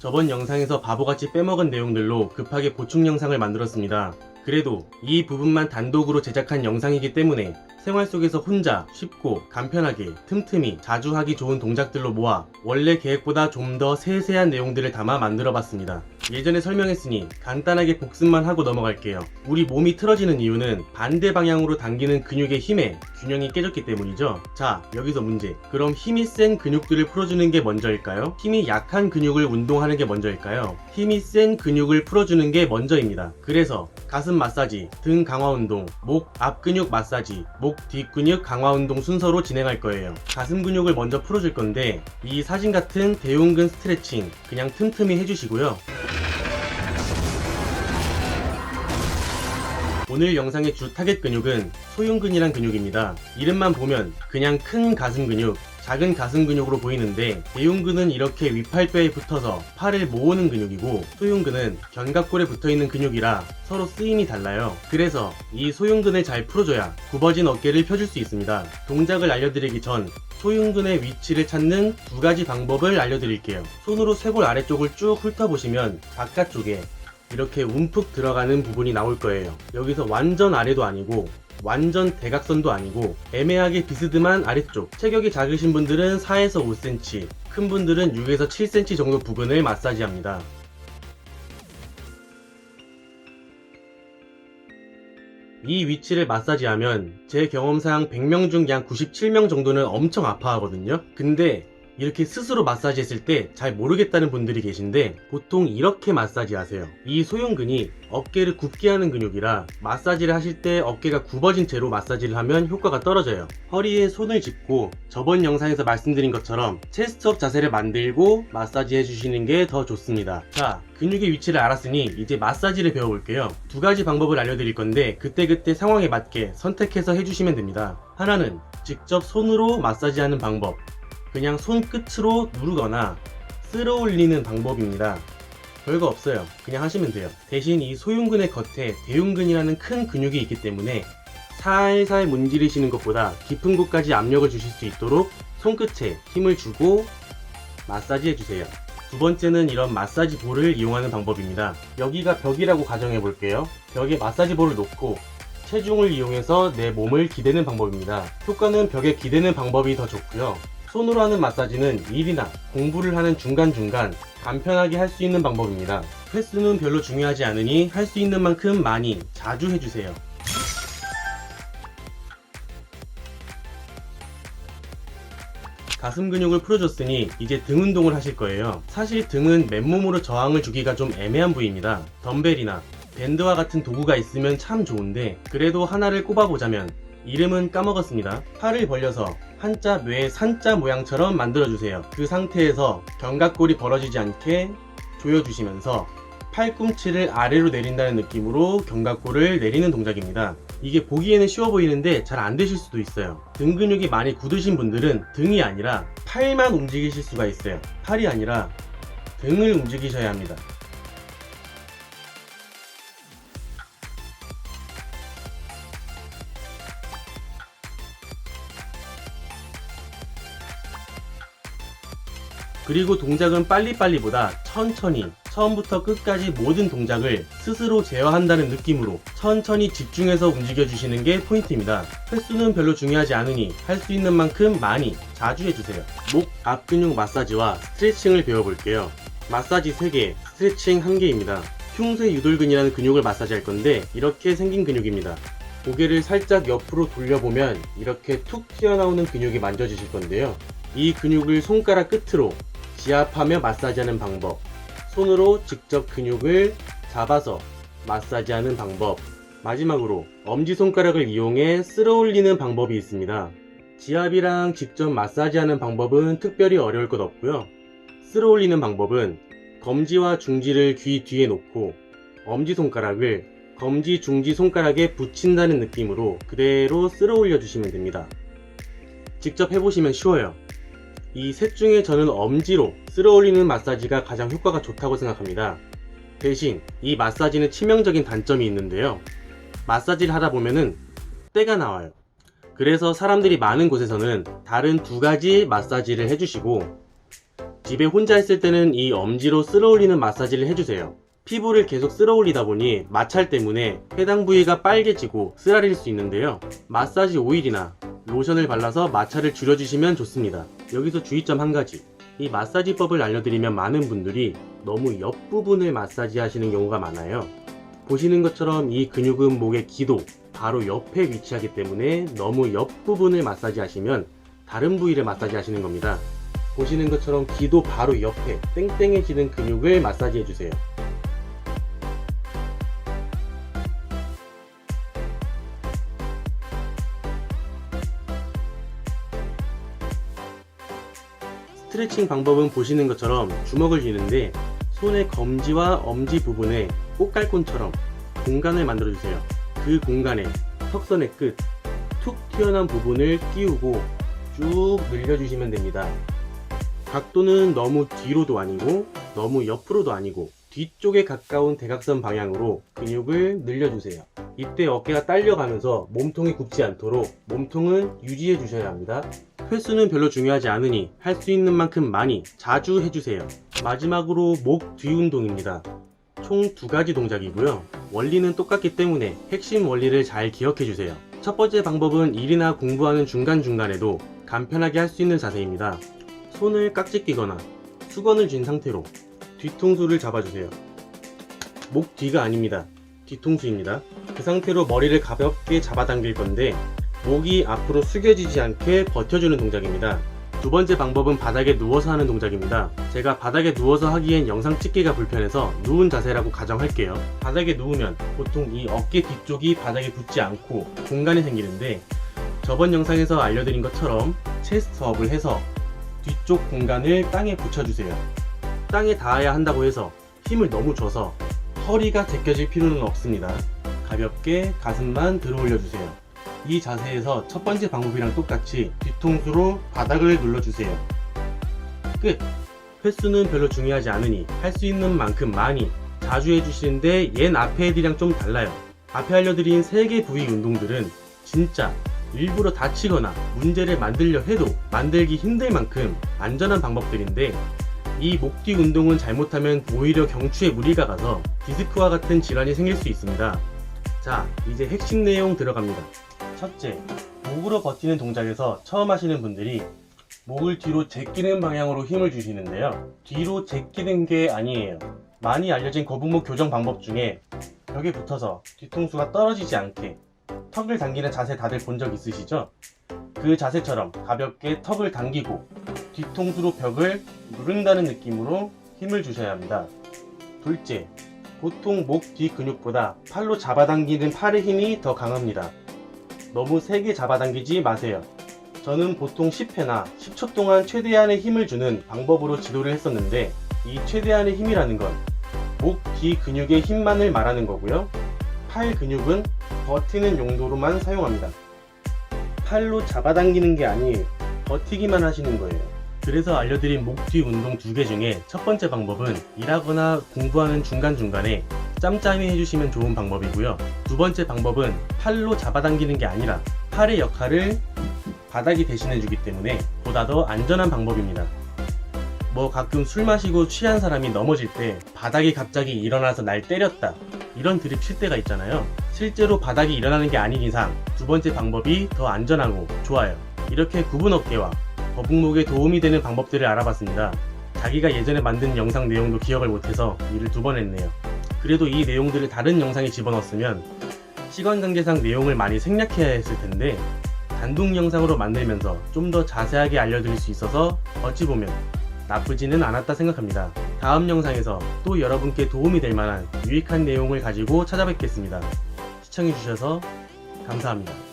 저번 영상에서 바보같이 빼먹은 내용들로 급하게 보충 영상을 만들었습니다. 그래도 이 부분만 단독으로 제작한 영상이기 때문에 생활 속에서 혼자 쉽고 간편하게 틈틈이 자주 하기 좋은 동작들로 모아 원래 계획보다 좀 더 세세한 내용들을 담아 만들어 봤습니다. 예전에 설명했으니 간단하게 복습만 하고 넘어갈게요. 우리 몸이 틀어지는 이유는 반대 방향으로 당기는 근육의 힘에 균형이 깨졌기 때문이죠. 자, 여기서 문제. 그럼 힘이 센 근육들을 풀어주는 게 먼저일까요? 힘이 약한 근육을 운동하는 게 먼저일까요? 힘이 센 근육을 풀어주는 게 먼저입니다. 그래서 가슴 마사지, 등 강화 운동, 목 앞 근육 마사지, 목 뒷 근육 강화 운동 순서로 진행할 거예요. 가슴 근육을 먼저 풀어줄 건데 이 사진 같은 대흉근 스트레칭 그냥 틈틈이 해주시고요. 오늘 영상의 주 타겟 근육은 소흉근이란 근육입니다. 이름만 보면 그냥 큰 가슴 근육, 작은 가슴 근육으로 보이는데 대흉근은 이렇게 위팔뼈에 붙어서 팔을 모으는 근육이고 소흉근은 견갑골에 붙어있는 근육이라 서로 쓰임이 달라요. 그래서 이 소흉근을 잘 풀어줘야 굽어진 어깨를 펴줄 수 있습니다. 동작을 알려드리기 전 소흉근의 위치를 찾는 두 가지 방법을 알려드릴게요. 손으로 쇄골 아래쪽을 쭉 훑어보시면 바깥쪽에 이렇게 움푹 들어가는 부분이 나올 거예요. 여기서 완전 아래도 아니고 완전 대각선도 아니고 애매하게 비스듬한 아래쪽, 체격이 작으신 분들은 4에서 5cm, 큰 분들은 6에서 7cm 정도 부근을 마사지합니다. 이 위치를 마사지하면 제 경험상 100명 중 약 97명 정도는 엄청 아파하거든요. 근데 이렇게 스스로 마사지 했을 때 잘 모르겠다는 분들이 계신데 보통 이렇게 마사지 하세요. 이 소흉근이 어깨를 굽게 하는 근육이라 마사지를 하실 때 어깨가 굽어진 채로 마사지를 하면 효과가 떨어져요. 허리에 손을 짚고 저번 영상에서 말씀드린 것처럼 체스트업 자세를 만들고 마사지 해주시는 게 더 좋습니다. 자, 근육의 위치를 알았으니 이제 마사지를 배워볼게요. 두 가지 방법을 알려드릴 건데 그때그때 상황에 맞게 선택해서 해주시면 됩니다. 하나는 직접 손으로 마사지하는 방법, 그냥 손끝으로 누르거나 쓸어 올리는 방법입니다. 별거 없어요. 그냥 하시면 돼요. 대신 이 소흉근의 겉에 대흉근이라는 큰 근육이 있기 때문에 살살 문지르시는 것보다 깊은 곳까지 압력을 주실 수 있도록 손끝에 힘을 주고 마사지 해주세요. 두 번째는 이런 마사지 볼을 이용하는 방법입니다. 여기가 벽이라고 가정해 볼게요. 벽에 마사지 볼을 놓고 체중을 이용해서 내 몸을 기대는 방법입니다. 효과는 벽에 기대는 방법이 더 좋고요. 손으로 하는 마사지는 일이나 공부를 하는 중간중간 간편하게 할 수 있는 방법입니다. 횟수는 별로 중요하지 않으니 할 수 있는 만큼 많이 자주 해주세요. 가슴 근육을 풀어줬으니 이제 등 운동을 하실 거예요. 사실 등은 맨몸으로 저항을 주기가 좀 애매한 부위입니다. 덤벨이나 밴드와 같은 도구가 있으면 참 좋은데 그래도 하나를 꼽아보자면 이름은 까먹었습니다. 팔을 벌려서 한자 뇌 산자 모양처럼 만들어주세요. 그 상태에서 견갑골이 벌어지지 않게 조여주시면서 팔꿈치를 아래로 내린다는 느낌으로 견갑골을 내리는 동작입니다. 이게 보기에는 쉬워 보이는데 잘 안 되실 수도 있어요. 등 근육이 많이 굳으신 분들은 등이 아니라 팔만 움직이실 수가 있어요. 팔이 아니라 등을 움직이셔야 합니다. 그리고 동작은 빨리빨리보다 천천히 처음부터 끝까지 모든 동작을 스스로 제어한다는 느낌으로 천천히 집중해서 움직여주시는 게 포인트입니다. 횟수는 별로 중요하지 않으니 할 수 있는 만큼 많이 자주 해주세요. 목 앞 근육 마사지와 스트레칭을 배워볼게요. 마사지 3개, 스트레칭 1개입니다. 흉쇄 유돌근이라는 근육을 마사지 할 건데 이렇게 생긴 근육입니다. 고개를 살짝 옆으로 돌려보면 이렇게 툭 튀어나오는 근육이 만져지실 건데요. 이 근육을 손가락 끝으로 지압하며 마사지하는 방법, 손으로 직접 근육을 잡아서 마사지하는 방법, 마지막으로 엄지손가락을 이용해 쓸어 올리는 방법이 있습니다. 지압이랑 직접 마사지하는 방법은 특별히 어려울 것 없고요. 쓸어 올리는 방법은 검지와 중지를 귀 뒤에 놓고 엄지손가락을 검지, 중지 손가락에 붙인다는 느낌으로 그대로 쓸어 올려주시면 됩니다. 직접 해보시면 쉬워요. 이 셋 중에 저는 엄지로 쓸어 올리는 마사지가 가장 효과가 좋다고 생각합니다. 대신 이 마사지는 치명적인 단점이 있는데요. 마사지를 하다 보면은 때가 나와요. 그래서 사람들이 많은 곳에서는 다른 두 가지 마사지를 해주시고 집에 혼자 있을 때는 이 엄지로 쓸어올리는 마사지를 해주세요. 피부를 계속 쓸어올리다 보니 마찰 때문에 해당 부위가 빨개지고 쓰라릴 수 있는데요. 마사지 오일이나 로션을 발라서 마찰을 줄여주시면 좋습니다. 여기서 주의점 한 가지. 이 마사지법을 알려드리면 많은 분들이 너무 옆부분을 마사지 하시는 경우가 많아요. 보시는 것처럼 이 근육은 목의 기도 바로 옆에 위치하기 때문에 너무 옆부분을 마사지 하시면 다른 부위를 마사지 하시는 겁니다. 보시는 것처럼 기도 바로 옆에 땡땡해지는 근육을 마사지 해주세요. 스트레칭 방법은 보시는 것처럼 주먹을 쥐는데 손의 검지와 엄지 부분에 꽃갈콘처럼 공간을 만들어주세요. 그 공간에 턱선의 끝, 툭 튀어나온 부분을 끼우고 쭉 늘려주시면 됩니다. 각도는 너무 뒤로도 아니고 너무 옆으로도 아니고 뒤쪽에 가까운 대각선 방향으로 근육을 늘려주세요. 이때 어깨가 딸려가면서 몸통이 굽지 않도록 몸통을 유지해 주셔야 합니다. 횟수는 별로 중요하지 않으니 할 수 있는 만큼 많이 자주 해주세요. 마지막으로 목 뒤 운동입니다. 총 2가지 동작이고요. 원리는 똑같기 때문에 핵심 원리를 잘 기억해 주세요. 첫 번째 방법은 일이나 공부하는 중간중간에도 간편하게 할 수 있는 자세입니다. 손을 깍지 끼거나 수건을 쥔 상태로 뒤통수를 잡아주세요. 목 뒤가 아닙니다. 뒤통수입니다. 그 상태로 머리를 가볍게 잡아당길 건데 목이 앞으로 숙여지지 않게 버텨주는 동작입니다. 두 번째 방법은 바닥에 누워서 하는 동작입니다. 제가 바닥에 누워서 하기엔 영상 찍기가 불편해서 누운 자세라고 가정할게요. 바닥에 누우면 보통 이 어깨 뒤쪽이 바닥에 붙지 않고 공간이 생기는데 저번 영상에서 알려드린 것처럼 체스트업을 해서 뒤쪽 공간을 땅에 붙여주세요. 땅에 닿아야 한다고 해서 힘을 너무 줘서 허리가 제껴질 필요는 없습니다. 가볍게 가슴만 들어 올려주세요. 이 자세에서 첫 번째 방법이랑 똑같이 뒤통수로 바닥을 눌러주세요. 끝! 횟수는 별로 중요하지 않으니 할 수 있는 만큼 많이 자주 해주시는데 옛 앞에 애들이랑 좀 달라요. 앞에 알려드린 3개 부위 운동들은 진짜 일부러 다치거나 문제를 만들려 해도 만들기 힘들 만큼 안전한 방법들인데 이 목 뒤 운동은 잘못하면 오히려 경추에 무리가 가서 디스크와 같은 질환이 생길 수 있습니다. 자, 이제 핵심 내용 들어갑니다. 첫째, 목으로 버티는 동작에서 처음 하시는 분들이 목을 뒤로 제끼는 방향으로 힘을 주시는데요. 뒤로 제끼는 게 아니에요. 많이 알려진 거북목 교정 방법 중에 벽에 붙어서 뒤통수가 떨어지지 않게 턱을 당기는 자세 다들 본 적 있으시죠? 그 자세처럼 가볍게 턱을 당기고 뒤통수로 벽을 누른다는 느낌으로 힘을 주셔야 합니다. 둘째, 보통 목 뒤 근육보다 팔로 잡아당기는 팔의 힘이 더 강합니다. 너무 세게 잡아당기지 마세요. 저는 보통 10회나 10초 동안 최대한의 힘을 주는 방법으로 지도를 했었는데 이 최대한의 힘이라는 건 목 뒤 근육의 힘만을 말하는 거고요. 팔 근육은 버티는 용도로만 사용합니다. 팔로 잡아당기는 게 아니에요. 버티기만 하시는 거예요. 그래서 알려드린 목 뒤 운동 2개 중에 첫 번째 방법은 일하거나 공부하는 중간중간에 짬짬이 해주시면 좋은 방법이고요. 두 번째 방법은 팔로 잡아당기는 게 아니라 팔의 역할을 바닥이 대신해주기 때문에 보다 더 안전한 방법입니다. 뭐 가끔 술 마시고 취한 사람이 넘어질 때 바닥이 갑자기 일어나서 날 때렸다 이런 드립 칠 때가 있잖아요. 실제로 바닥이 일어나는 게 아닌 이상 두 번째 방법이 더 안전하고 좋아요. 이렇게 굽은 어깨와 거북목에 도움이 되는 방법들을 알아봤습니다. 자기가 예전에 만든 영상 내용도 기억을 못해서 일을 2번 했네요. 그래도 이 내용들을 다른 영상에 집어넣었으면 시간 관계상 내용을 많이 생략해야 했을 텐데 단독 영상으로 만들면서 좀 더 자세하게 알려드릴 수 있어서 어찌 보면 나쁘지는 않았다 생각합니다. 다음 영상에서 또 여러분께 도움이 될 만한 유익한 내용을 가지고 찾아뵙겠습니다. 시청해주셔서 감사합니다.